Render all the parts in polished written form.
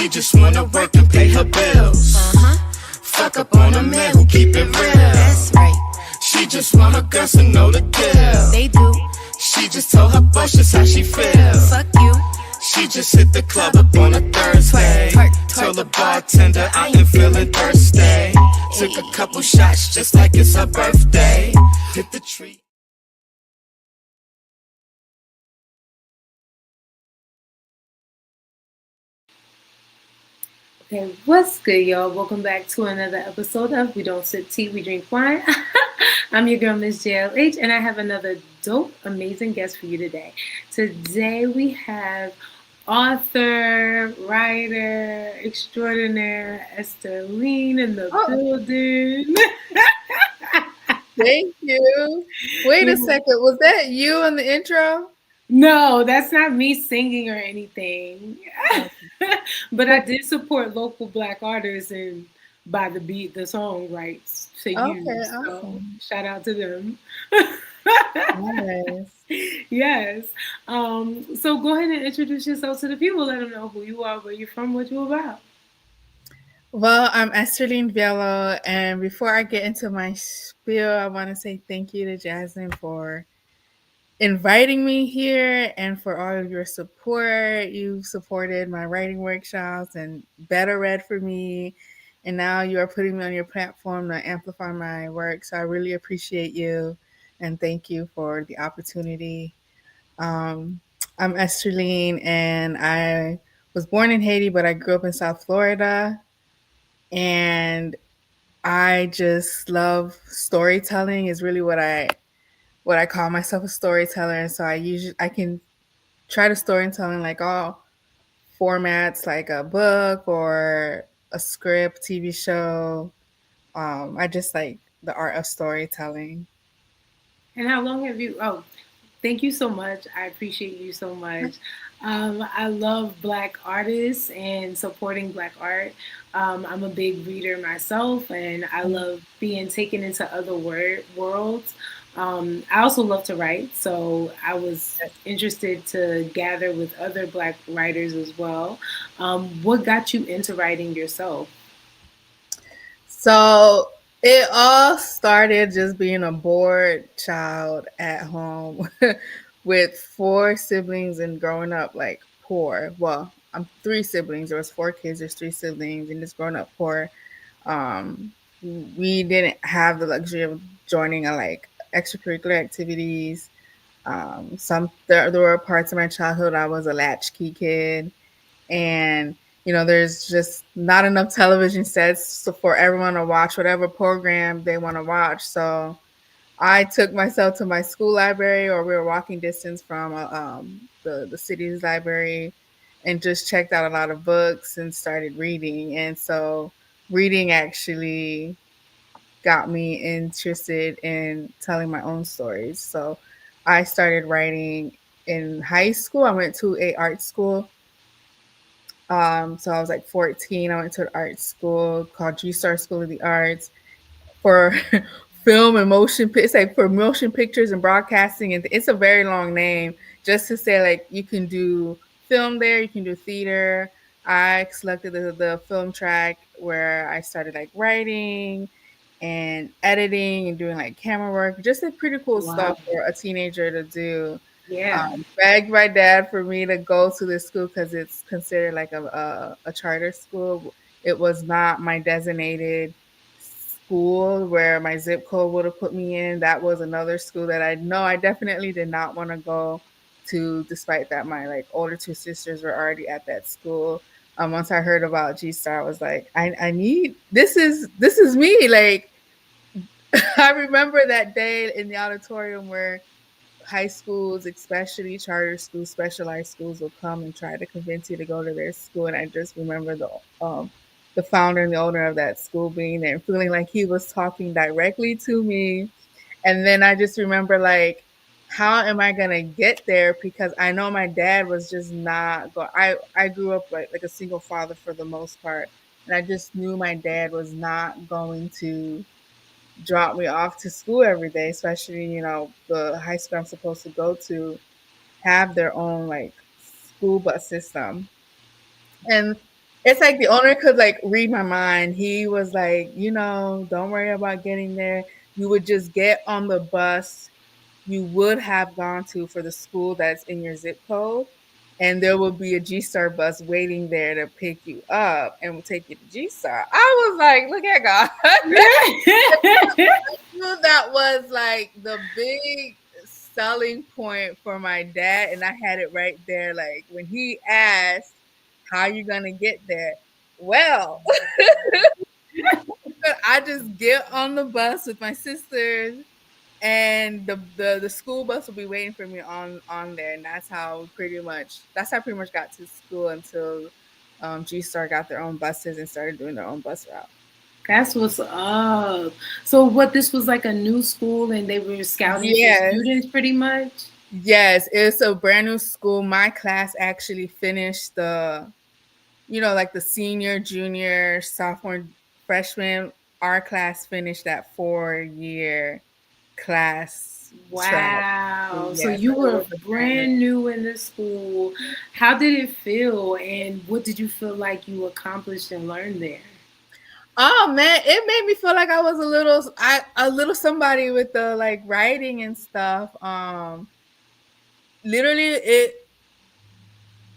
She just wanna work and pay her bills. Fuck up on a man who keep it real. That's right. She just want her girls to know the deal. They do. She just told her boss just how she feel. Fuck you. She just hit the club up on a Thursday. Told the bartender I ain't feeling thirsty. Took a couple shots just like it's her birthday. Hit the tree. Okay, what's good, y'all? Welcome back to another episode of We Don't Sip Tea, We Drink Wine. I'm your girl, Miss JLH, and I have another dope, amazing guest for you today. Today we have author, writer, extraordinaire Esterline in the building. Thank you. Wait a second. Was that you in the intro? No, that's not me singing or anything. But I did support local Black artists and by the beat, the song rights to use. So awesome. shout out to them. Nice. Yes. So go ahead and introduce yourself to the people. Let them know who you are, where you're from, what you're about. Well, I'm Haitian-American Vielot, and before I get into my spiel, I want to say thank you to Jasmine for inviting me here and for all of your support. You've supported my writing workshops and Better Read for me, and now you are putting me on your platform to amplify my work. So I really appreciate you, and thank you for the opportunity. I'm Esterline, and I was born in Haiti, but I grew up in South Florida, and I just love storytelling. Is really what I call myself, a storyteller. And so I can try to storytell in like all formats, like a book or a script, TV show. I just like the art of storytelling. And how long have you? Oh, thank you so much. I appreciate you so much. I love Black artists and supporting Black art. I'm a big reader myself, and I love being taken into other worlds. I also love to write, so I was interested to gather with other Black writers as well. What got you into writing yourself? So it all started just being a bored child at home with 4 siblings and growing up like poor. Well, I'm 3 siblings. There was 4 kids. There's 3 siblings, and just growing up poor. Um, we didn't have the luxury of joining a like extracurricular activities. There were parts of my childhood I was a latchkey kid, and there's just not enough television sets for everyone to watch whatever program they want to watch. So I took myself to my school library, or we were walking distance from the city's library, and just checked out a lot of books and started reading. And so reading actually got me interested in telling my own stories. So I started writing in high school. I went to a art school. So I was like 14. I went to an art school called G-Star School of the Arts for film and motion. It's like for motion pictures and broadcasting, and it's a very long name. Just to say, like, you can do film there, you can do theater. I selected the film track, where I started like writing and editing and doing like camera work. Just like pretty cool stuff for a teenager to do. Yeah. Begged my dad for me to go to this school because it's considered like a charter school. It was not my designated school where my zip code would have put me in. That was another school that I definitely did not want to go to, despite that my like older 2 sisters were already at that school. Once I heard about G-Star, I was like, I need this is me. Like, I remember that day in the auditorium where high schools, especially charter schools, specialized schools, will come and try to convince you to go to their school. And I just remember the founder and the owner of that school being there and feeling like he was talking directly to me. And then I just remember, like, how am I gonna get there? Because I know my dad was just not going. I grew up like a single father for the most part, and I just knew my dad was not going to drop me off to school every day, especially, the high school I'm supposed to go to have their own like school bus system. And It's like the owner could like read my mind. He was like, don't worry about getting there. You would just get on the bus you would have gone to for the school that's in your zip code. And there would be a G Star bus waiting there to pick you up and will take you to G Star. I was like, look at God. That was like the big selling point for my dad. And I had it right there. Like when he asked, how you gonna get there? Well, I just get on the bus with my sisters and the school bus will be waiting for me on there, and that's how I pretty much got to school until G Star got their own buses and started doing their own bus route. That's what's up. So what, this was like a new school and they were scouting for Yes, students pretty much? yes, it's a brand new school. My class actually finished like the senior, junior, sophomore, freshman. Our class finished that 4-year class track. Wow. So Yeah, so you it were was a brand new. brand new in the school. How did it feel and what did you feel like you accomplished and learned there? Oh man, it made me feel like I was a little somebody with the like writing and stuff. Literally it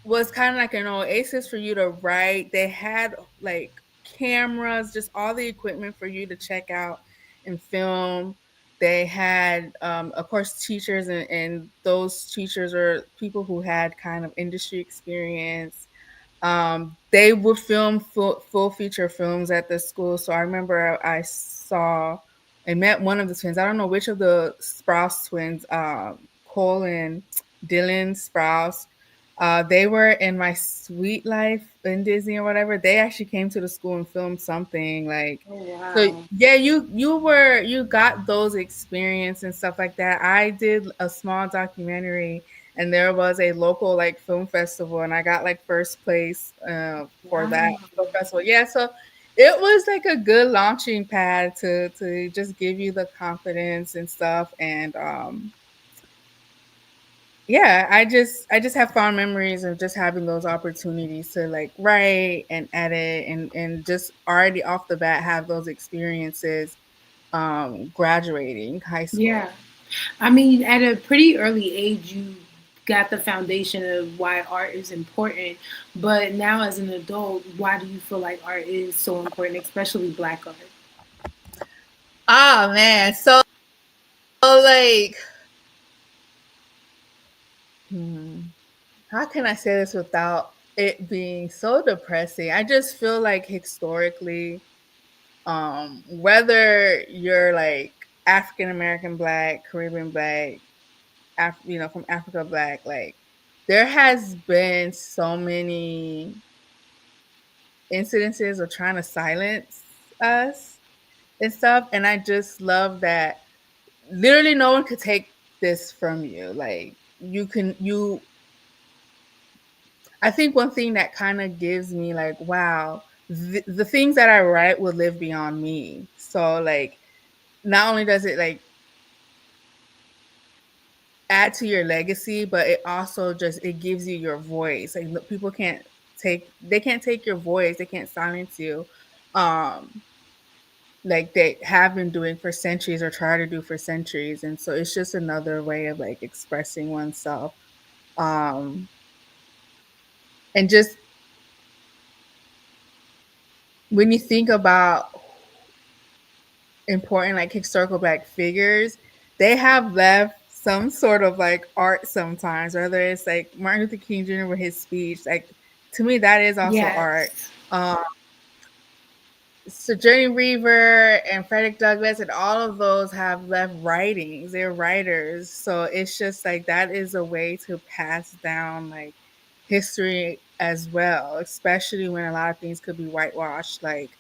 was kind of like an oasis for you to write. They had like cameras, just all the equipment for you to check out and film. They had, of course, teachers, and those teachers are people who had kind of industry experience. They would film full feature films at the school. So I remember I saw and met one of the twins. I don't know which of the Sprouse twins, Cole and Dylan Sprouse. They were in My Sweet Life in Disney or whatever. They actually came to the school and filmed something like. Oh So wow. yeah, you got those experience and stuff like that. I did a small documentary and there was a local like film festival and I got like first place for that Wow. film festival. Yeah, so it was like a good launching pad to just give you the confidence and stuff. And yeah, I just have fond memories of just having those opportunities to like write and edit and just already off the bat have those experiences graduating high Yeah. school. I mean, at a pretty early age, you got the foundation of why art is important. But now, as an adult, why do you feel like art is so important, especially Black art? Oh man, so like hmm, how can I say this without it being so depressing? I just feel like historically, whether you're like African American Black, Caribbean Black, from Africa Black, like there has been so many incidences of trying to silence us and stuff, and I just love that literally no one could take this from you. Like you I think one thing that kind of gives me like, wow, the things that I write will live beyond me. So like, not only does it like add to your legacy, but it also just it gives you your voice. Like people can't take your voice. They can't silence you. Um, like they have been doing for centuries or try to do for centuries, and so it's just another way of like expressing oneself. Um, and just when you think about important like historical black figures, they have left some sort of like art sometimes, whether it's like Martin Luther King Jr. with his speech. Like to me, that is also art. Yes. Um, Sojourner Reaver and Frederick Douglass and all of those have left writings. They're writers. So it's just like that is a way to pass down like history as well, especially when a lot of things could be whitewashed. Like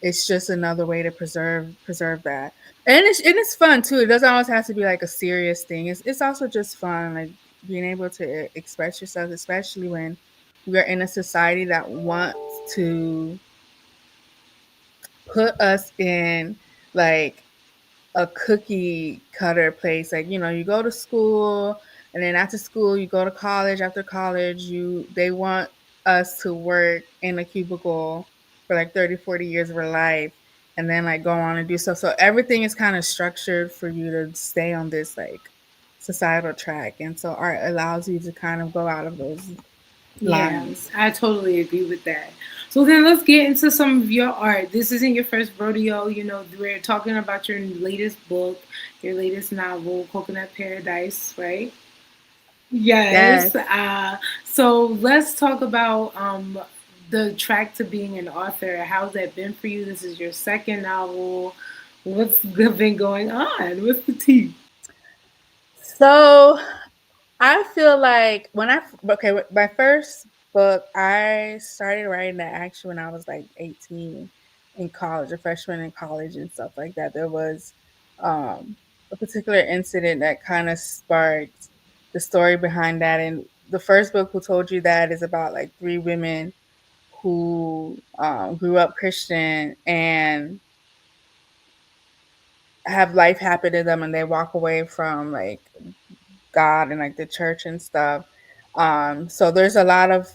it's just another way to preserve that. And it's fun too. It doesn't always have to be like a serious thing. It's also just fun, like being able to express yourself, especially when we are in a society that wants to put us in like a cookie cutter place. Like, you go to school and then after school you go to college. After college, they want us to work in a cubicle for like 30, 40 years of our life and then like go on and do stuff. So everything is kind of structured for you to stay on this like societal track. And so art allows you to kind of go out of those Yeah, lines. I totally agree with that. So then let's get into some of your art. This isn't your first rodeo. You know, we're talking about your latest book, your latest novel, Coconut Paradise, right? Yes. Yes. So let's talk about the track to being an author. How's that been for you? This is your second novel. What's been going on? What's the tea? So I feel like when I okay, my first book, I started writing that actually when I was like 18 in college, a freshman in college and stuff like that. There was um, a particular incident that kind of sparked the story behind that. And the first book, Who Told You That, is about like three women who grew up Christian and have life happen to them, and they walk away from like God and like the church and stuff. So there's a lot of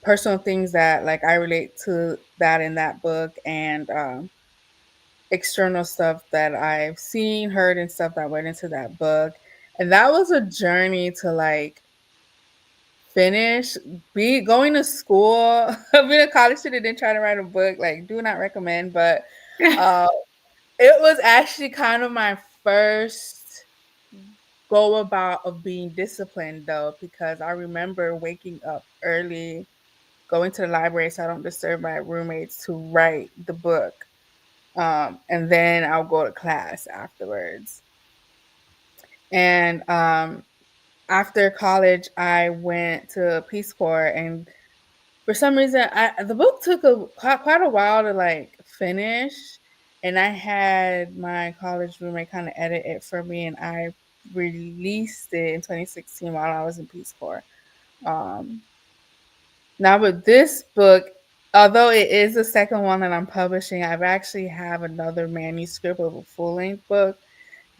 personal things that like I relate to that in that book, and external stuff that I've seen, heard, and stuff that went into that book. And that was a journey to like finish be going to school. Being a college student and trying to write a book, like do not recommend, but uh it was actually kind of my first go about of being disciplined though, because I remember waking up early, going to the library so I don't disturb my roommates to write the book. And then I'll go to class afterwards. And after college, I went to Peace Corps, and for some reason, the book took quite a while to like finish, and I had my college roommate kind of edit it for me, and I released it in 2016 while I was in Peace Corps. Um, Now with this book, although it is the second one that I'm publishing, I've actually have another manuscript of a full length book,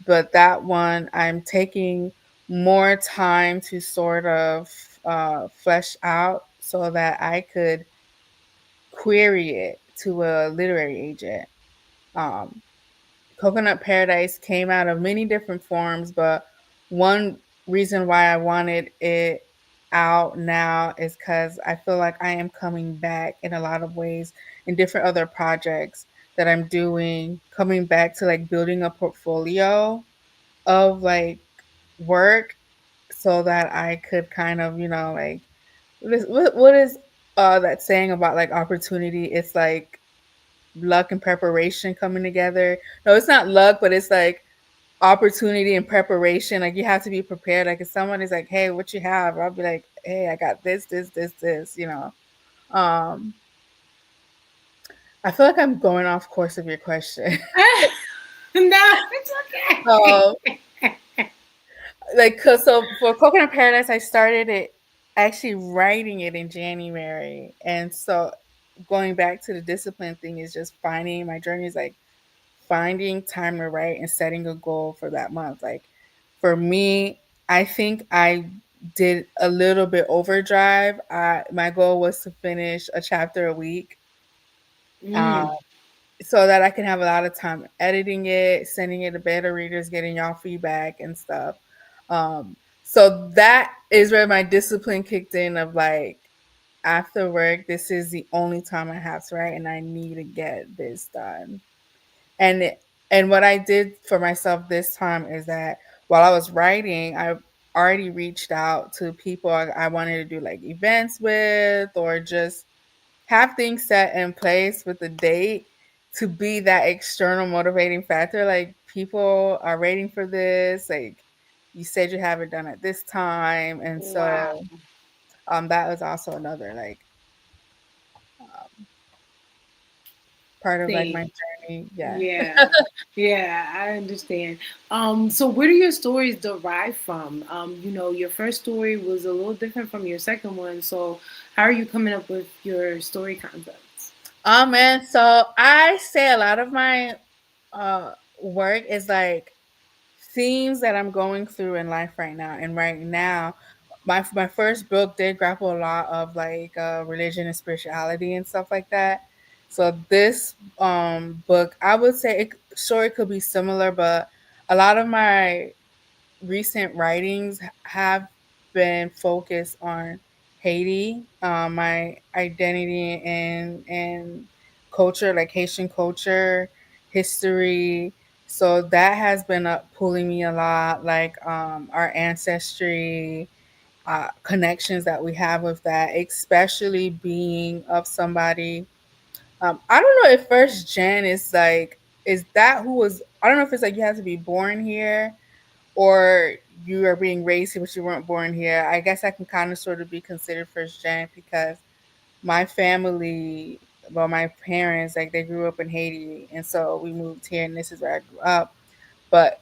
but that one I'm taking more time to sort of flesh out so that I could query it to a literary agent. Um, Coconut Paradise came out of many different forms, but one reason why I wanted it out now is because I feel like I am coming back in a lot of ways in different other projects that I'm doing, coming back to like building a portfolio of like work so that I could kind of, like what is that saying about like opportunity? It's like luck and preparation coming together. No, it's not luck, but it's like opportunity and preparation. Like you have to be prepared. Like if someone is like, "Hey, what you have?" I'll be like, "Hey, I got this." Um, I feel like I'm going off course of your question. No, it's um, okay. like, 'cause so for Coconut Paradise, I started it actually writing it in January, and so going back to the discipline thing is just finding my journey is like finding time to write and setting a goal for that month. Like for me, I think I did a little bit overdrive. My goal was to finish a chapter a week, uh, Mm, so that I can have a lot of time editing it, sending it to beta readers, getting y'all feedback and stuff. So that is where my discipline kicked in of like after work, this is the only time I have to write and I need to get this done. And and what I did for myself this time is that while I was writing, I already reached out to people I wanted to do like events with or just have things set in place with the date to be that external motivating factor. Like people are waiting for this. Like you said you have it done at this time. And wow. so that was also another like um, part of like Thing. my journey. Yeah. Yeah. Yeah, I understand. So where do your stories derive from? Your first story was a little different from your second one. So how are you coming up with your story concepts? Oh man, so I say a lot of my work is like themes that I'm going through in life right now. And right now, my first book did grapple a lot of like religion and spirituality and stuff like that. So this book, I would say, sure, it could be similar, but a lot of my recent writings have been focused on Haiti, my identity and culture, like Haitian culture, history. So that has been pulling me a lot, like our ancestry, connections that we have with that, especially being of somebody. I don't know if first gen is like, is that who was, I don't know if it's like you have to be born here or you are being raised here but you weren't born here. I guess I can kind of sort of be considered first gen because my family, well, my parents, like they grew up in Haiti, and so we moved here, and this is where I grew up. But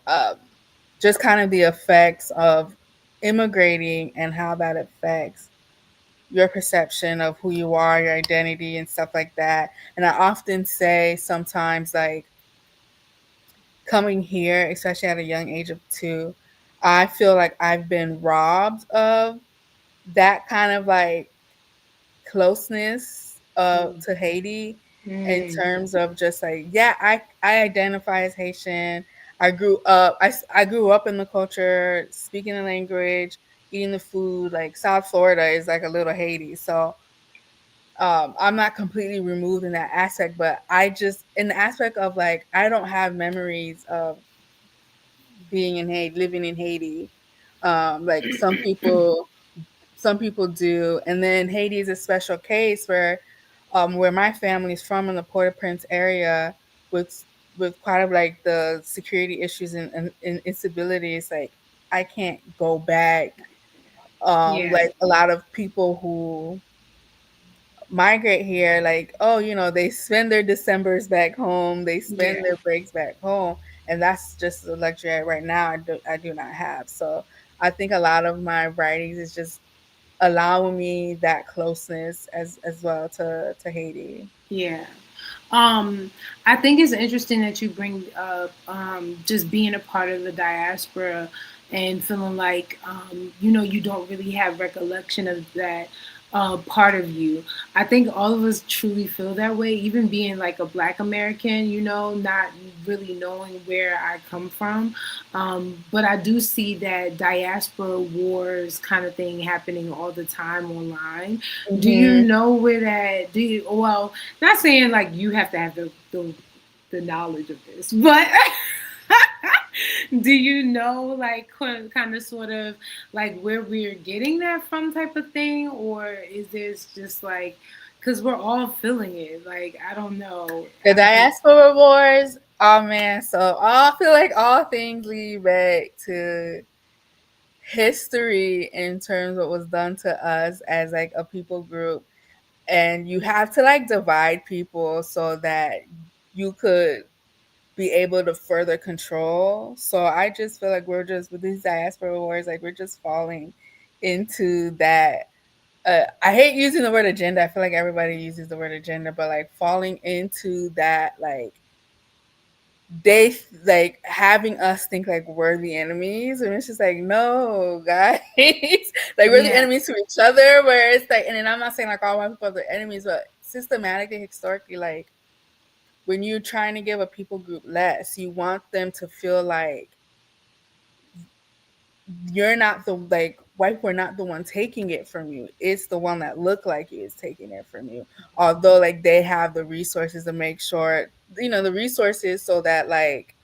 just kind of the effects of immigrating and how that affects your perception of who you are, your identity, and stuff like that. And I often say sometimes, like, coming here, especially at a young age of 2, I feel like I've been robbed of that kind of like closeness to Haiti in Mm, terms of just like, yeah, I identify as Haitian. I grew up in the culture, speaking the language, eating the food. Like South Florida is like a little Haiti, so I'm not completely removed in that aspect. But I just, in the aspect of like, I don't have memories of being in Haiti, living in Haiti. Like some people do. And then Haiti is a special case where my family is from, in the Port-au-Prince area, with quite of like the security issues and instabilities. Like I can't go back. yeah, Like a lot of people who migrate here, like, oh, they spend their Decembers back home, they spend yeah, their breaks back home, and that's just a luxury right now I do not have. So I think a lot of my writings is just allowing me that closeness as well to Haiti. yeah. Um, I think it's interesting that you bring up just being a part of the diaspora and feeling like you don't really have recollection of that part of you. I think all of us truly feel that way, even being like a Black American. Not really knowing where I come from, but I do see that diaspora wars kind of thing happening all the time online. Do you Hmm. know where that? Do you? Well, not saying like you have to have the knowledge of this, but do you know like kind of sort of like where we're getting that from type of thing, or is this just like because we're all feeling it? Like I don't know. The diaspora wars, oh man, so I feel like all things lead back to history in terms of what was done to us as like a people group, and you have to like divide people so that you could be able to further control. So I just feel like we're just, with these diaspora wars, like we're just falling into that. I hate using the word agenda. I feel like everybody uses the word agenda, but like falling into that, like they like having us think like we're the enemies, and it's just like, no, guys, like we're the Yeah, enemies to each other. Where it's like, and then I'm not saying like all white people are the enemies, but systematically, historically, like when you're trying to give a people group less, you want them to feel like you're not the, like, white people are not the one taking it from you. It's the one that look like you is taking it from you. Although like they have the resources to make sure, the resources so that like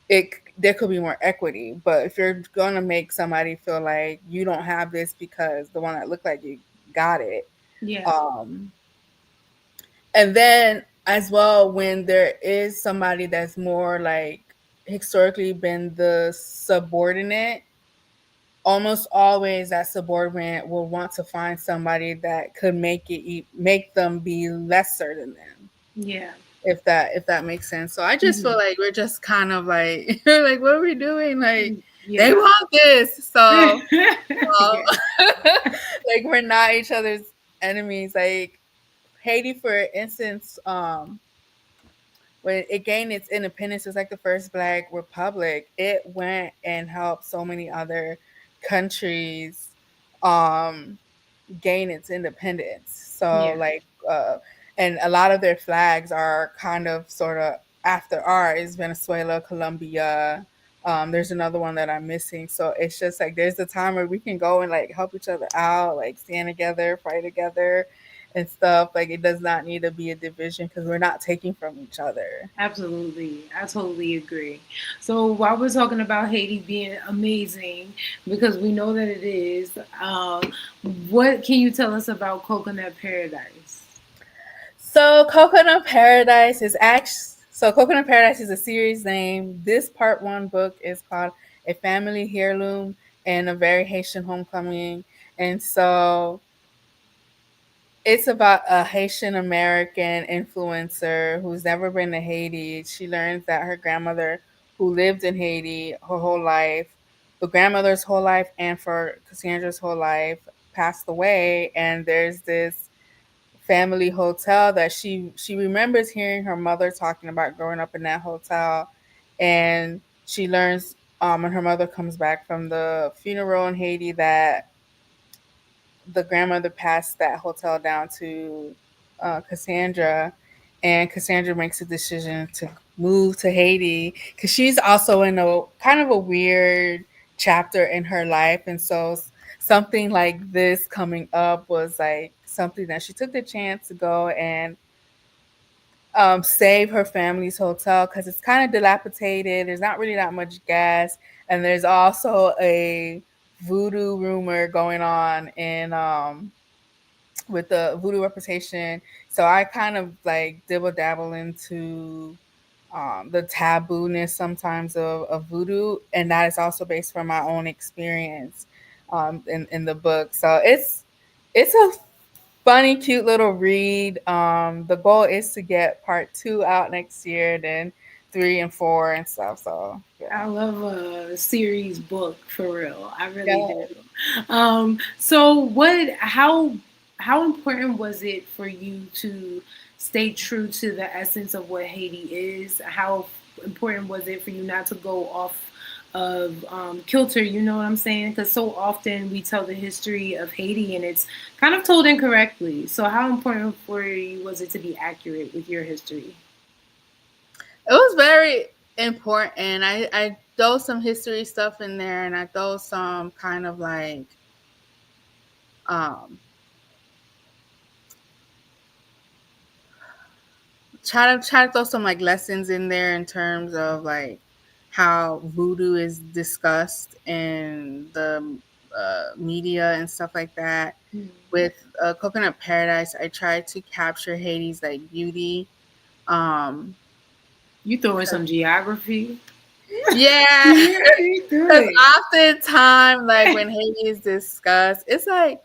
it there could be more equity. But if you're gonna make somebody feel like you don't have this because the one that looked like you got it, yeah, um and then as well, when there is somebody that's more like historically been the subordinate, almost always that subordinate will want to find somebody that could make them be lesser than them, yeah, if that makes sense. So I just feel hmm, like we're just kind of like like, what are we doing? Like they yeah, want this, so yeah, like we're not each other's enemies. Like Haiti, for instance, when it gained its independence, it was like the first Black republic. It went and helped so many other countries um gain its independence. So Yeah. like and a lot of their flags are kind of sort of after ours, Venezuela, Colombia. There's another one that I'm missing. So it's just like there's a time where we can go and like help each other out, like stand together, fight together and stuff. Like it does not need to be a division because we're not taking from each other. Absolutely. I totally agree. So while we're talking about Haiti being amazing, because we know that it is, what can you tell us about Coconut Paradise? So Coconut Paradise is a series name. This part one book is called A Family Heirloom and a Very Haitian Homecoming. And so it's about a Haitian American influencer who's never been to Haiti. She learns that her grandmother, who lived in Haiti her whole life, the grandmother's whole life, and for Cassandra's whole life, passed away. And there's this family hotel that she remembers hearing her mother talking about growing up in that hotel, and she learns when her mother comes back from the funeral in Haiti that the grandmother passed that hotel down to Cassandra, and Cassandra makes a decision to move to Haiti because she's also in a kind of a weird chapter in her life, and so something like this coming up was like something that she took the chance to go and save her family's hotel because it's kind of dilapidated. There's not really that much gas, and there's also a voodoo rumor going on in with the voodoo reputation. So I kind of like dibble dabble into the tabooness sometimes of voodoo, and that is also based from my own experience in the book. So it's a funny, cute little read. The goal is to get part two out next year, then three and four and stuff. So I yeah, love a series book for real. I really yeah. do. So how important was it for you to stay true to the essence of what Haiti is? How important was it for you not to go off of kilter? You know what I'm saying? Because so often we tell the history of Haiti and it's kind of told incorrectly. So how important for you was it to be accurate with your history? It was very important. I throw some history stuff in there, and I throw some kind of like um try to throw some like lessons in there in terms of like how voodoo is discussed in the media and stuff like that. With Coconut Paradise, I tried to capture Haiti's like beauty. Um, You throw in some geography. yeah, Yeah, you because good. oftentimes, like when Haiti is discussed, it's like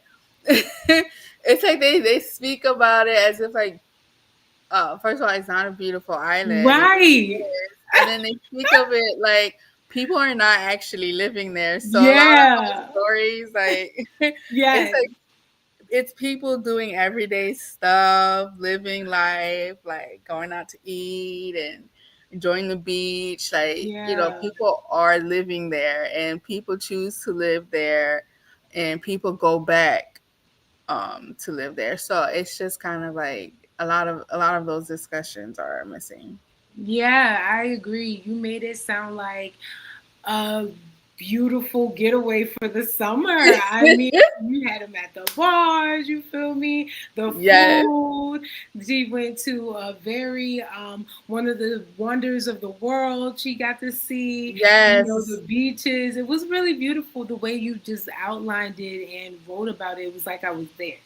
it's like they speak about it as if like first of all, it's not a beautiful island. It Right. is. And then they speak of it like people are not actually living there. So a lot of those Yeah. stories, like it's Yes. like it's people doing everyday stuff, living life, like going out to eat and enjoying the beach. Like, Yeah. people are living there and people choose to live there and people go back to live there. So it's just kind of like a lot of those discussions are missing. Yeah, I agree. You made it sound like a beautiful getaway for the summer. I mean, you had them at the bars, you feel me? The Yes, food. She went to a very one of the wonders of the world she got to see, the yes. beaches. It was really beautiful the way you just outlined it and wrote about it. It was like I was there.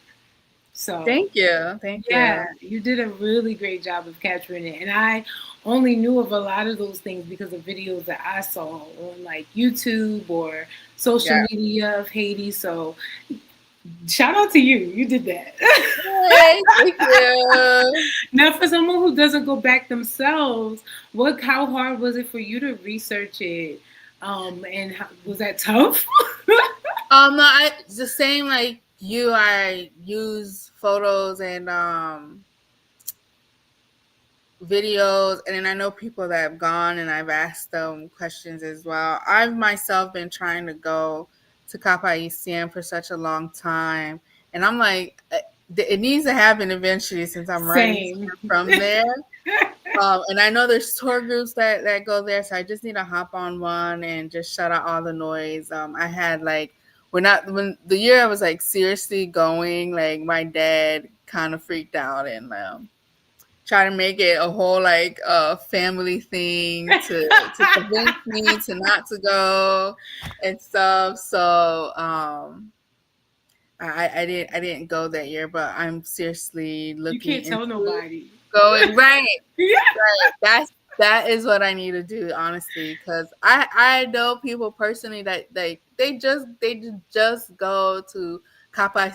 So Thank you. Thank yeah, you. you did a really great job of capturing it. And I only knew of a lot of those things because of videos that I saw on like YouTube or social Yeah. media of Haiti. So shout out to you. You did that. Yay, thank you. Now, for someone who doesn't go back themselves, how hard was it for you to research it? And was that tough? No, I the same like you. I use photos and videos, and then I know people that have gone, and I've asked them questions as well. I've myself been trying to go to Cap Haitien for such a long time, and I'm like, it needs to happen eventually since I'm writing Same. from there. And I know there's tour groups that go there, so I just need to hop on one and just shut out all the noise. I had like when the year I was like seriously going, like my dad kind of freaked out and try to make it a whole like family thing to convince me to not to go and stuff. So I didn't go that year, but I'm seriously You looking can't tell into nobody. going. Right, Yeah. right. That is what I need to do, honestly, because I know people personally that they just go to Kappa,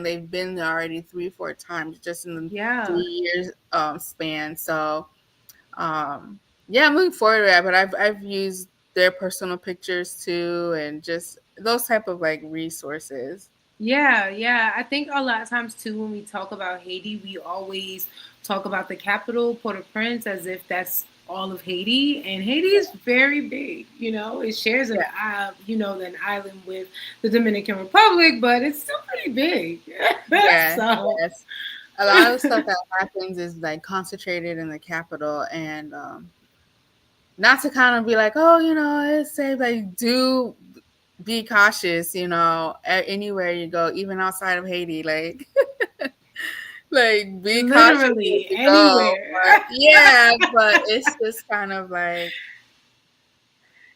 they've been there already 3-4 times just in the Yeah. 3 years span. So um yeah, I'm looking forward to that. But I've used their personal pictures too, and just those type of like resources. Yeah, yeah. I think a lot of times too, when we talk about Haiti, we always talk about the capital, Port-au-Prince, as if that's all of Haiti. And Haiti is very big. You know, it shares Yeah, an island with the Dominican Republic, but it's still pretty big. yeah, So, yes. A lot of the stuff that happens is like concentrated in the capital, and not to kind of be like, oh, it's safe. Like, do be cautious, anywhere you go, even outside of Haiti. Like, like be cautious as literally you go. anywhere. But yeah, but it's just kind of like,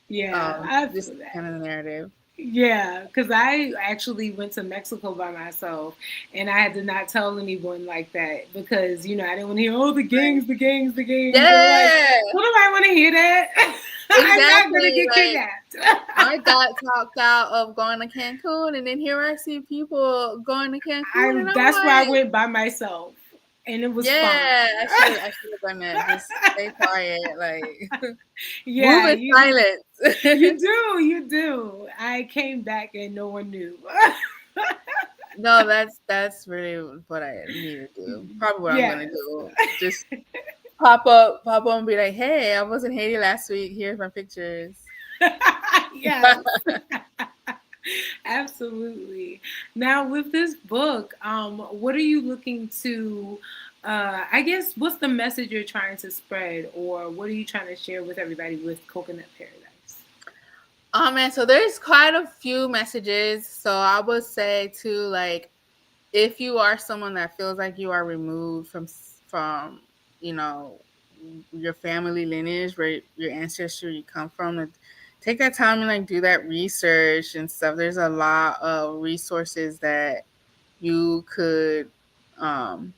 Yeah, I this feel that. kind of narrative. Yeah, because I actually went to Mexico by myself, and I had to not tell anyone like that because I didn't want to hear, oh, the Right. gangs, the gangs, the gangs. I'm like, Yeah, who do I want to hear that? I'm not gonna exactly. get Like, kidnapped. I got talked out of going to Cancun, and then here I see people going to Cancun, and I'm That's why I like, went by myself, and it was fine. yeah, I should have done that. Just stay quiet, like move Yeah, in you silence. you do, you do. I came back and no one knew. No, that's really what I need to do. Probably what I'm gonna Yes. do. Just pop up, and be like, "Hey, I was in Haiti last week. Here's my pictures." Yes. Absolutely. Now, with this book, what are you looking to? I guess what's the message you're trying to spread, or what are you trying to share with everybody with Coconut Paradise? Oh man, so there's quite a few messages. So I would say too, like, if you are someone that feels like you are removed from you know your family lineage, where your ancestry you come from, and take that time and like do that research and stuff. There's a lot of resources that you could um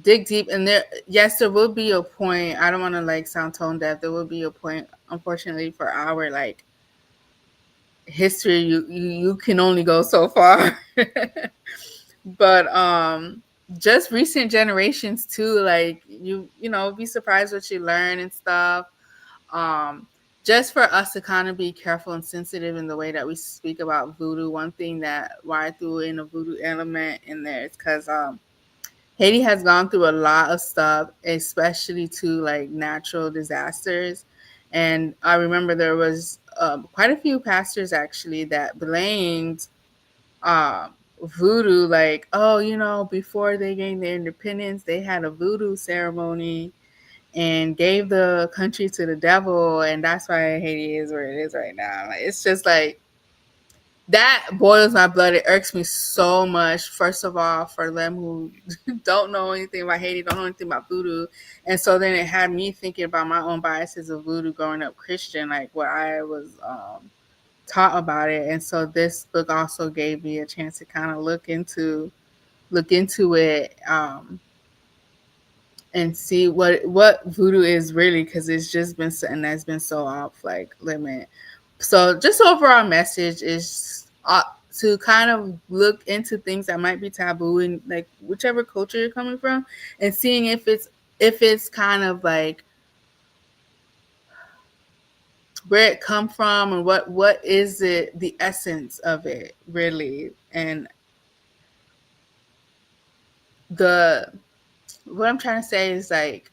dig deep. And there, yes, there will be a point. I don't want to like sound tone deaf. There will be a point, unfortunately, for our like history. You can only go so far. But just recent generations too, like be surprised what you learn and stuff. um just for us to kind of be careful and sensitive in the way that we speak about voodoo. One thing that why I threw in a voodoo element in there is because Haiti has gone through a lot of stuff, especially to like natural disasters. And I remember there was quite a few pastors actually that blamed voodoo, like, oh, before they gained their independence, they had a voodoo ceremony and gave the country to the devil, and that's why Haiti is where it is right now. Like, it's just like that boils my blood. It irks me so much. First of all, for them who don't know anything about Haiti, don't know anything about voodoo, and so then it had me thinking about my own biases of voodoo growing up Christian, like what I was taught about it. And so this book also gave me a chance to kind of look into it, and see what voodoo is really, because it's just been something that's been so off like limit. So just overall message is to kind of look into things that might be taboo in like whichever culture you're coming from, and seeing if it's kind of like where it come from, and what is it, the essence of it really. And the what I'm trying to say is like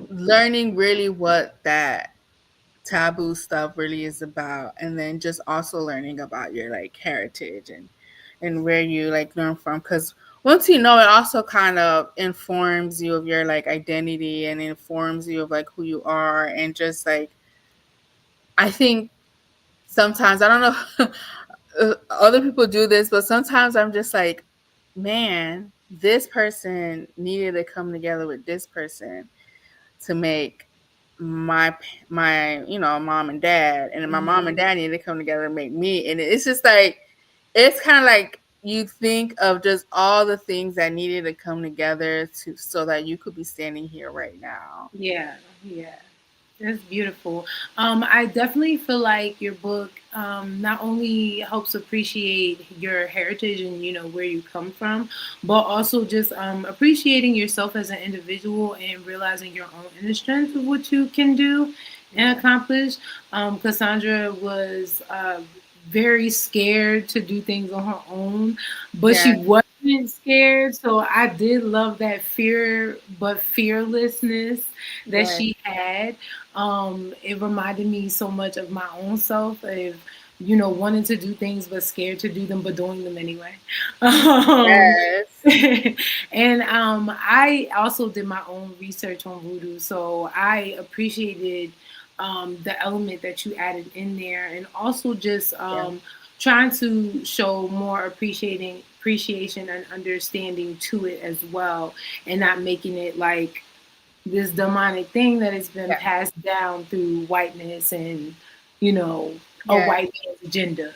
learning really what that taboo stuff really is about, and then just also learning about your like heritage and where you like learn from, because once you know, it also kind of informs you of your like identity and informs you of like who you are, and just like I think sometimes I don't know other people do this, but sometimes I'm just like, man, this person needed to come together with this person to make my mom and dad, and then my mom and Mhm. dad needed to come together and make me, and it's just like it's kind of like you think of just all the things that needed to come together to so that you could be standing here right now. Yeah, yeah. That's beautiful. I definitely feel like your book not only helps appreciate your heritage and where you come from, but also just appreciating yourself as an individual and realizing your own inner strength of what you can do and Yeah. accomplish. Cassandra was very scared to do things on her own, but Yeah. she wasn't scared. So I did love that fear, but fearlessness that Right. she had. It reminded me so much of my own self of wanting to do things but scared to do them but doing them anyway. um, Yes. and I also did my own research on voodoo, so I appreciated the element that you added in there, and also just Yeah. trying to show more appreciation and understanding to it as well, and not making it like this demonic thing that has been Yeah. passed down through whiteness and you know a Yeah. white man's agenda.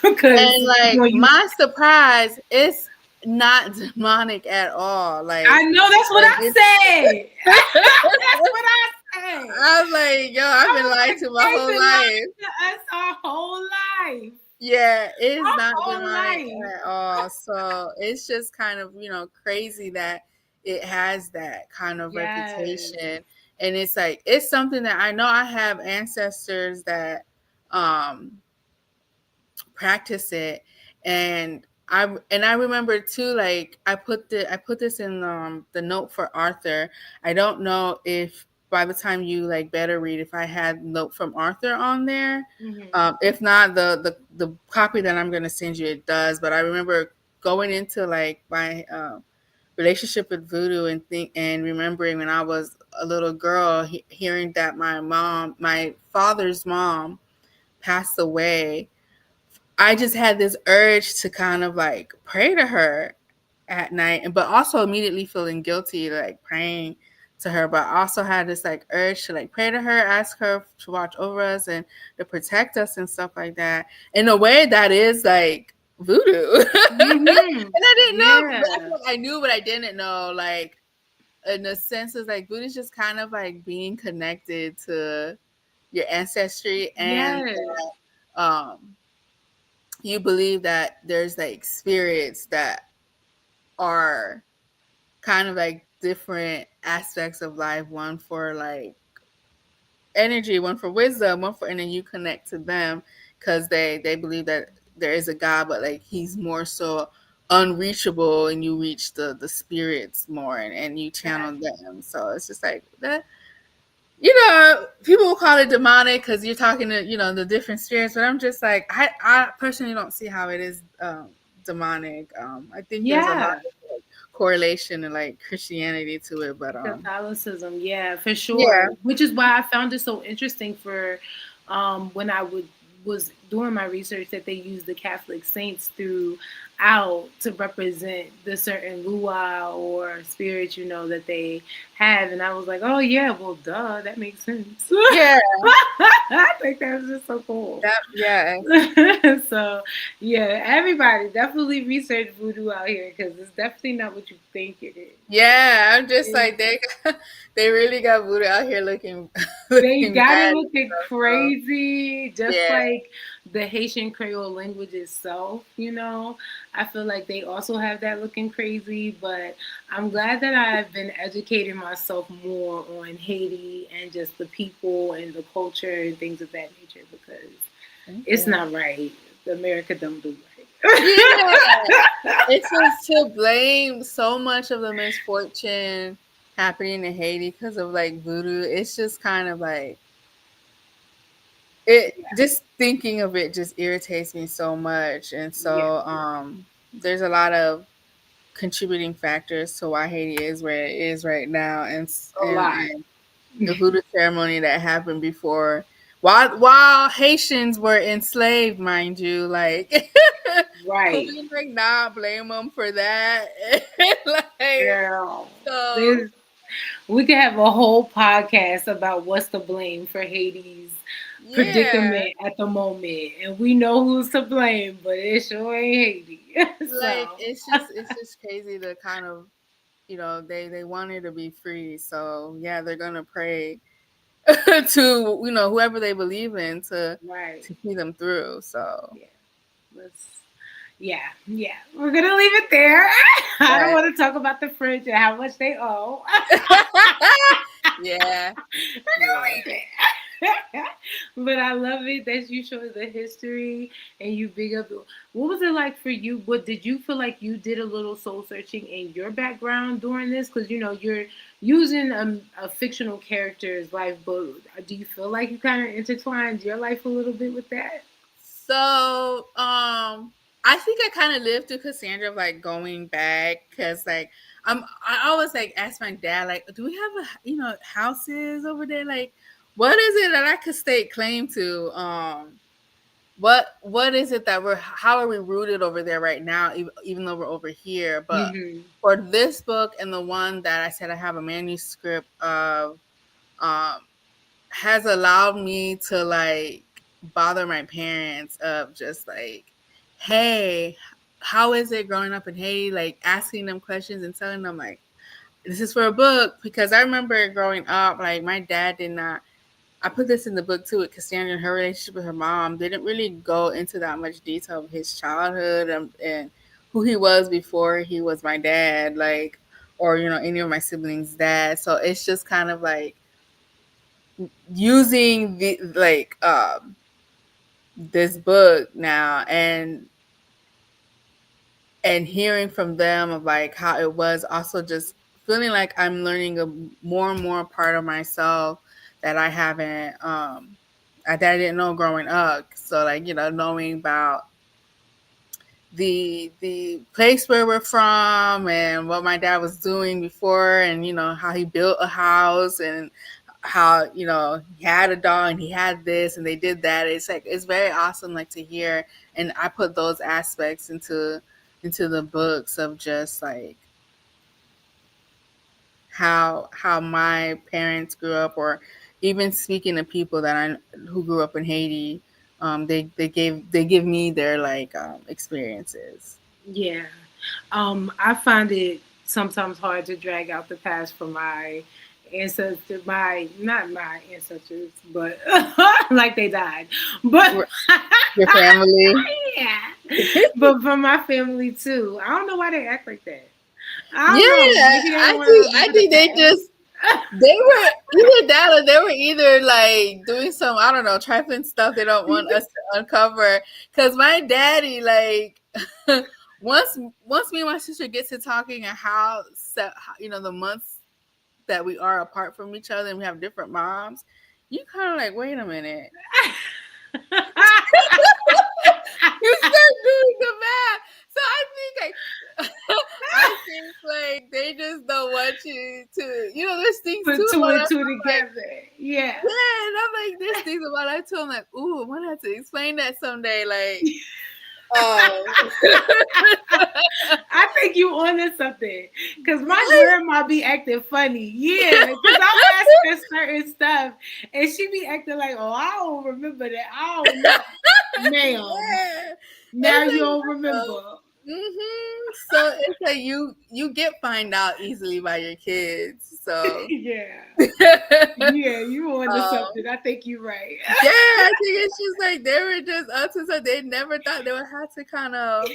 Because And like my surprise, it's not demonic at all. I know that's what Like I it's said. That's what I said. I'm like, yo, I've I been was lied like, to my they've whole been life. lying to us our whole life. Yeah, it's Our not whole demonic life. at all. So it's just kind of, crazy that it has that kind of Yes. reputation. And it's like, it's something that I know I have ancestors that um practice it, and I remember too, like I put this in the note for Arthur. I don't know if by the time you like better read, if I had note from Arthur on there. Hmm. If not, the copy that I'm going to send you, it does. But I remember going into like my relationship with voodoo and remembering when I was a little girl, hearing that my father's mom passed away. I just had this urge to kind of like pray to her at night, and but also immediately feeling guilty like praying to her. But I also had this like urge to like pray to her, ask her to watch over us and to protect us and stuff like that. In a way that is like voodoo. And Hmm. I didn't know, but I Yeah. feel like I knew, but I didn't know. Like in a sense, is like voodoo is just kind of like being connected to your ancestry, and Yes. um you believe that there's like spirits that are kind of like different aspects of life, one for like energy, one for wisdom, one for, and then you connect to them because they believe that there is a God, but like he's more so unreachable, and you reach the spirits more, and you channel them. So it's just like that. People will call it demonic because you're talking to, the different spirits, but I'm just like, I personally don't see how it is demonic. I think there's a lot Yeah. of like, correlation and like Christianity to it, but Catholicism, yeah, for sure. yeah, Which is why I found it so interesting for when I would was doing my research that they use the Catholic saints throughout to represent the certain luau or spirit, that they have, and I was like, oh yeah, well, duh, that makes sense. yeah, I think that's just so cool. that, yeah, So yeah, everybody definitely research voodoo out here because it's definitely not what you think it is. yeah. I'm just like they really got voodoo out here looking They looking got it bad and looking stuff. So crazy, just yeah, like the Haitian Creole language itself. I feel like they also have that looking crazy, but I'm glad that I've been educating myself more on Haiti and just the people and the culture and things of that nature because thank it's you. not right. America don't do Yeah, right. it's just to blame so much of the misfortune happening in Haiti because of like voodoo. It's just kind of like it just thinking of it just irritates me so much. And Yeah, so there's a lot of contributing factors to why Haiti is where it is right now, and a lot. and the voodoo ceremony that happened before, while Haitians were enslaved, mind you, like can Right. we like not blame them for that? Like, Girl. so This, we could have a whole podcast about what's to blame for Haiti's yeah, predicament at the moment. And we know who's to blame, but it sure ain't Haiti. like So, it's just crazy to kind of, they wanted to be free, so yeah, they're gonna pray to, whoever they believe in, to right. see them through. So Yeah. Let's, yeah. Yeah. We're going to leave it there. I don't right. want to talk about the French and how much they owe. Yeah, yeah. Leave it. But I love it that you show the history and you big up. What was it like for you? What did you feel like you did a little soul searching in your background during this? Because you're using a fictional character's life, but do you feel like you kind of intertwined your life a little bit with that? So, I think I kind of lived through Cassandra, of, like, going back, because like I always like ask my dad, like, do we have houses over there? Like, what is it that I could stake claim to? What is it that how are we rooted over there right now, even though we're over here? But Mm-hmm. for this book and the one that I said I have a manuscript of, um, has allowed me to like bother my parents of just like, hey, how is it growing up in Haiti? Like asking them questions and telling them like, this is for a book. Because I remember growing up, like my dad did not. I put this in the book too, with Cassandra and her relationship with her mom. They didn't really go into that much detail of his childhood, and who he was before he was my dad, like, or any of my siblings' dad. So it's just kind of like using the like this book now, and hearing from them of like how it was, also just feeling like I'm learning a more and more part of myself that I haven't that I didn't know growing up. So like, knowing about the place where we're from and what my dad was doing before, and how he built a house, and how he had a dog and he had this and they did that. It's like, it's very awesome, like, to hear. And I put those aspects into the books of just like how my parents grew up, or even speaking to people that I who grew up in Haiti. They give me their like experiences. Yeah. I find it sometimes hard to drag out the past from my ancestors, not my ancestors, but like they died. But Your family. yeah. But from my family too. I don't know why they act like that. I don't know. Yeah, Maybe they don't I want to think I remember the think they past. just they were either that, or they were either like doing some, I don't know, trifling stuff they don't want us to uncover. Cause my daddy, like, once me and my sister get to talking, and the months that we are apart from each other and we have different moms, you kind of like, wait a minute. You start doing the math. So I think like I think like they just don't want you to, there's things Put too two about and us. two I'm like, together. Yeah. yeah, and I'm like, there's things about that too. I'm like, ooh, I'm gonna have to explain that someday. Like, um, I think you onto something. Cause my really? grandma be acting funny. Yeah. Cause I'll ask her certain stuff and she be acting like, oh, I don't remember that. I don't know. Ma'am. Yeah. Now It's you like, don't remember. so it's like you get find out easily by your kids. So Yeah. um, Yeah, you onto something. I think you're right. yeah, I think it's just like they were just up to something. They never thought they would have to kind of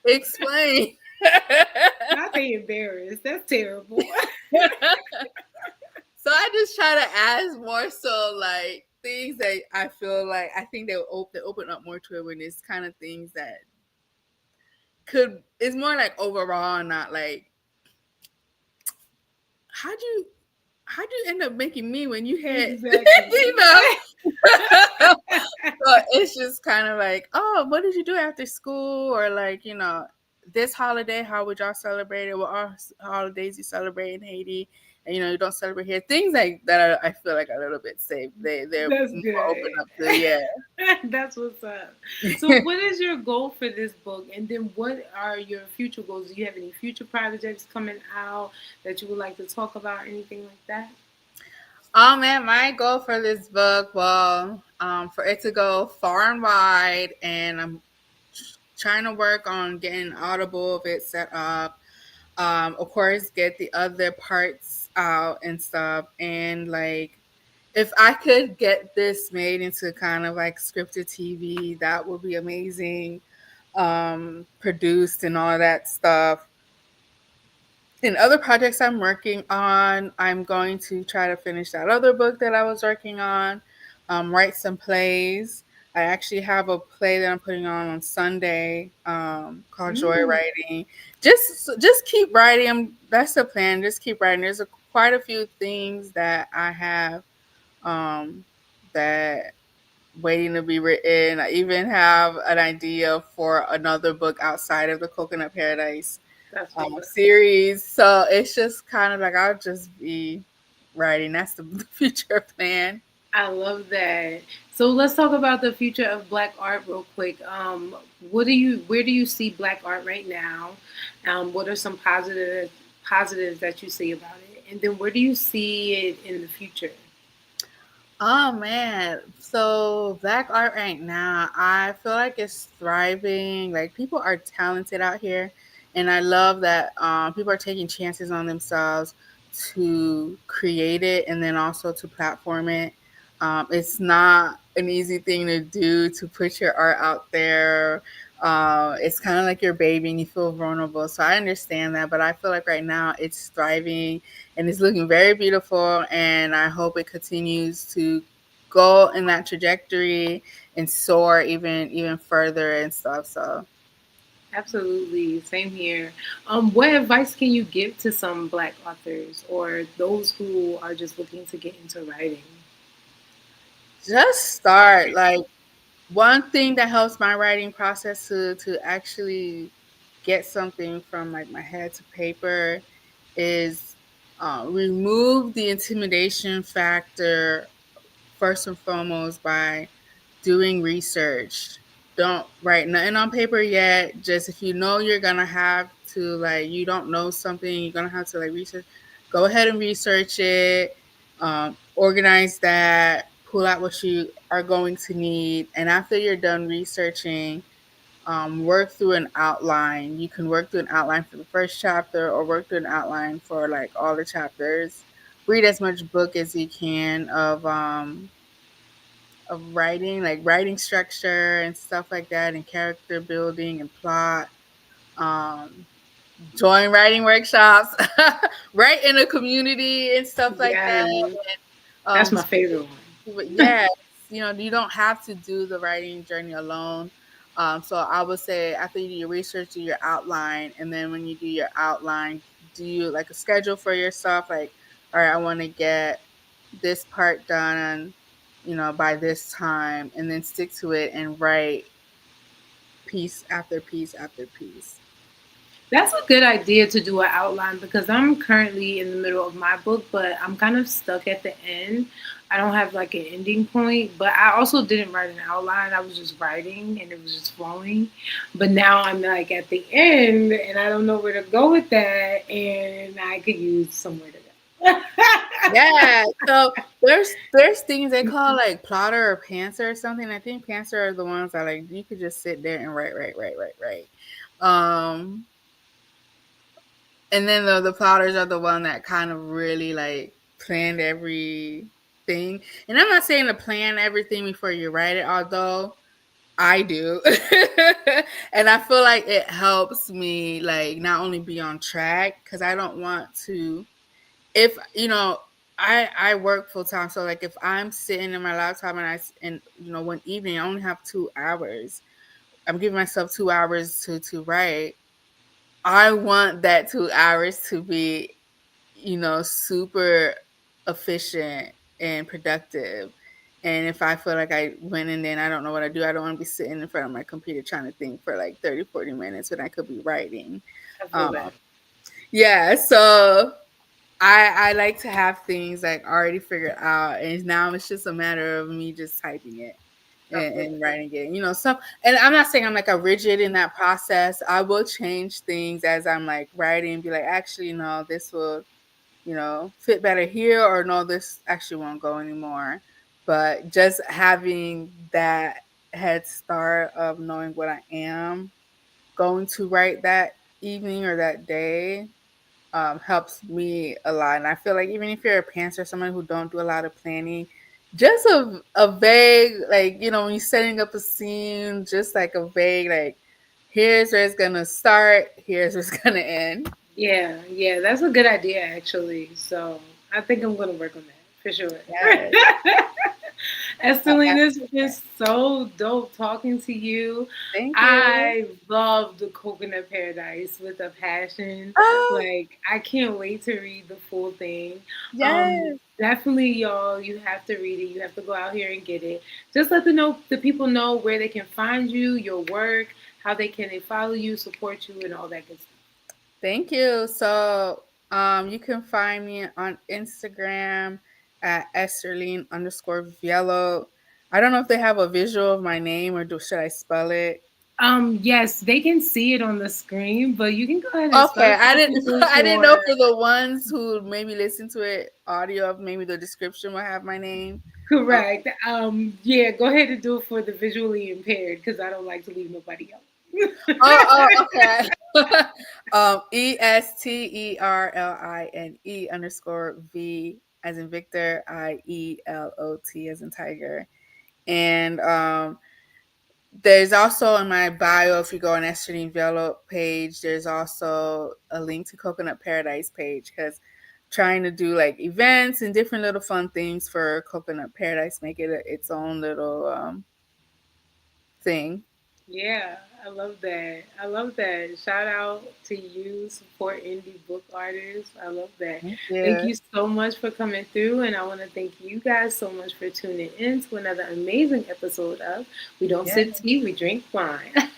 explain. Not they embarrassed. That's terrible. So I just try to ask more so like things that I feel like I think they open up more to it, when it's kind of things that could, it's more like overall, not like, how'd you how'd you end up making me when you had Exactly. you know So it's just kind of like, oh, what did you do after school? Or like, this holiday, how would y'all celebrate it? What are holidays you celebrate in Haiti? And you don't celebrate here. Things like that I feel like are a little bit safe. They're That's more open good. up to, yeah. That's what's up. So, what is your goal for this book? And then, what are your future goals? Do you have any future projects coming out that you would like to talk about? Anything like that? Oh man, my goal for this book, well, for it to go far and wide, and I'm trying to work on getting Audible of it set up. Of course, get the other parts out and stuff, and like, if I could get this made into kind of like scripted TV, that would be amazing. Produced and all of that stuff. In other projects I'm working on, I'm going to try to finish that other book that I was working on, write some plays. I actually have a play that I'm putting on Sunday, called Mm, Joyride. Just keep writing. That's the plan. Just keep writing. There's quite a few things that I have, that waiting to be written. I even have an idea for another book outside of the Coconut Paradise, that's what's up. series. So it's just kind of like I'll just be writing. That's the future plan. I love that. So let's talk about the future of Black art real quick. Where do you see Black art right now? What are some positives that you see about it? And then where do you see it in the future? Oh man. So black art right now, I feel like it's thriving. Like people are talented out here. And I love that people are taking chances on themselves to create it and then also to platform it. It's not an easy thing to do to put your art out there. It's kind of like your baby and you feel vulnerable. So I understand that, but I feel like right now it's thriving and it's looking very beautiful. And I hope it continues to go in that trajectory and soar even further and stuff. So Absolutely, same here. What advice can you give to some Black authors or those who are just looking to get into writing? just start. Like one thing that helps my writing process to actually get something from like my head to paper is, remove the intimidation factor first and foremost by doing research. Don't write nothing on paper yet. Just if you know you're gonna have to, like, you don't know something, you're gonna have to like research. Go ahead and research it. Organize that. Pull out what you are going to need, and after you're done researching, work through an outline. You can work through an outline for the first chapter, or work through an outline for like all the chapters. Read as much book as you can of writing, like writing structure and stuff like that, and character building and plot. Um, Join writing workshops, write in a community and stuff like that. Yes, that's Um, my favorite but one. yes, you don't have to do the writing journey alone. So I would say after you do your research, do your outline, and then when you do your outline, do like a schedule for yourself. Like, all right, I want to get this part done, by this time, and then stick to it and write piece after piece after piece. That's a good idea to do an outline because I'm currently in the middle of my book, but I'm kind of stuck at the end. I don't have like an ending point, but I also didn't write an outline. I was just writing and it was just flowing. But now I'm like at the end and I don't know where to go with that, and I could use somewhere to go. Yeah. So there's things they call like plotter or pantser or something. I think pantser are the ones that like you could just sit there and write. Um, and then the plotters are the one that kind of really like planned everything. And I'm not saying to plan everything before you write it, although I do. And I feel like it helps me like not only be on track, because I don't want to, if I work full time, so like if I'm sitting in my laptop and one evening I only have 2 hours, I'm giving myself 2 hours to write. I want that 2 hours to be, super efficient and productive. And if I feel like I went in there and I don't know what I do, I don't want to be sitting in front of my computer trying to think for like 30, 40 minutes when I could be writing. I feel Um, that. yeah, so I like to have things like already figured out, and now it's just a matter of me just typing it I feel and that. writing it. You know, some, and I'm not saying I'm like a rigid in that process. I will change things as I'm like writing and be like, actually, no, this will, fit better here, or no, this actually won't go anymore. But just having that head start of knowing what I am going to write that evening or that day helps me a lot. And I feel like even if you're a pantser, someone who don't do a lot of planning, just a vague, like, when you're setting up a scene, just like a vague, like, here's where it's gonna start, here's where it's gonna end. Yeah, yeah, that's a good idea actually. So I think I'm gonna work on that for sure. Yes. Esterline, it's been so dope talking to you. Thank you. I love the Coconut Paradise with a passion. Oh, Like I can't wait to read the full thing. yes. Definitely, y'all, you have to read it. You have to go out here and get it. Just let the people know where they can find you, your work, how they follow you, support you, and all that good stuff. Thank you. So, you can find me on Instagram at Esterline_Vielot. I don't know if they have a visual of my name, or should I spell it? Yes, they can see it on the screen, but you can go ahead and spell Okay, it for I the didn't people I who didn't know are for the ones who maybe listen to it audio, of maybe the description will have my name. Um, correct. Yeah, go ahead and do it for the visually impaired because I don't like to leave nobody out. okay. Esterline_V as in Victor, IELOT as in Tiger. And there's also in my bio, if you go on Esterline Vielot page, there's also a link to Coconut Paradise page, because trying to do like events and different little fun things for Coconut Paradise, make it its own little thing. Yeah, I love that. I love that. Shout out to you, support indie book artists. I love that. Thank Yeah. you so much for coming through, and I want to thank you guys so much for tuning in to another amazing episode of We Don't Yeah. Sip Tea, We Drink Wine. I'm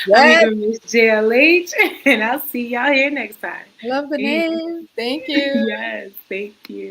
Yes. your Miss JLH, and I'll see y'all here next time. Love the Peace. name. Thank you. Yes, thank you.